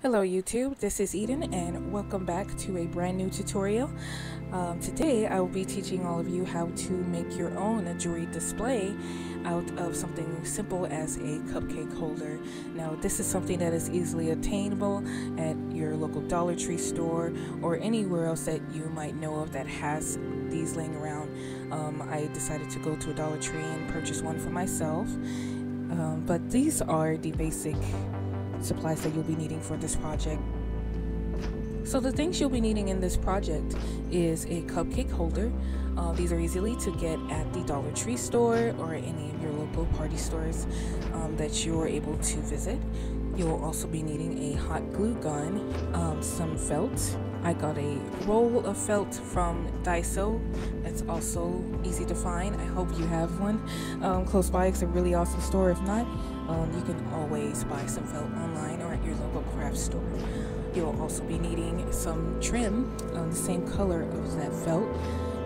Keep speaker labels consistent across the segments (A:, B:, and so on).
A: Hello YouTube, this is Eden and welcome back to a brand new tutorial. Today I will be teaching all of you how to make your own jewelry display out of something simple as a cupcake holder. Now this is something that is easily attainable at your local Dollar Tree store or anywhere else that you might know of that has these laying around. I decided to go to a Dollar Tree and purchase one for myself, but these are the basic supplies that you'll be needing for this project. So the things you'll be needing in this project is a cupcake holder. These are easily to get at the Dollar Tree store or any of your local party stores that you're able to visit. You'll also be needing a hot glue gun, some felt. I got a roll of felt from Daiso. That's also easy to find. I hope you have one close by. It's a really awesome store. If not, you can always buy some felt online or at your local craft store. You'll also be needing some trim, the same color as that felt.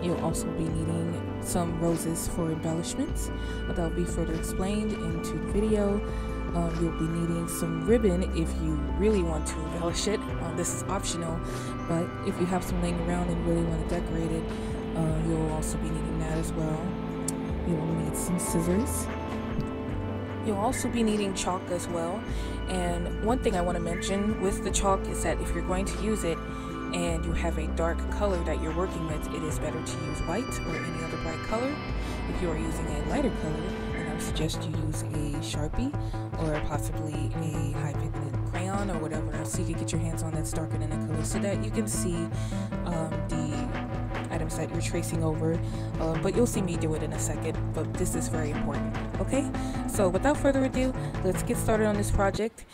A: You'll also be needing some roses for embellishments. That'll be further explained into the video. You'll be needing some ribbon if you really want to embellish it. This is optional, but if you have some laying around and really want to decorate it, you'll also be needing that as well. You'll need some scissors. You'll also be needing chalk as well. And one thing I want to mention with the chalk is that if you're going to use it and you have a dark color that you're working with, it is better to use white or any other bright color. If you are using a lighter color, then I would suggest you use a Sharpie or possibly a high pigment crayon or whatever else you can get your hands on that's darker than the color so that you can see the items that you're tracing over, but you'll see me do it in a second, but this is very important. Okay, so without further ado, let's get started on this project.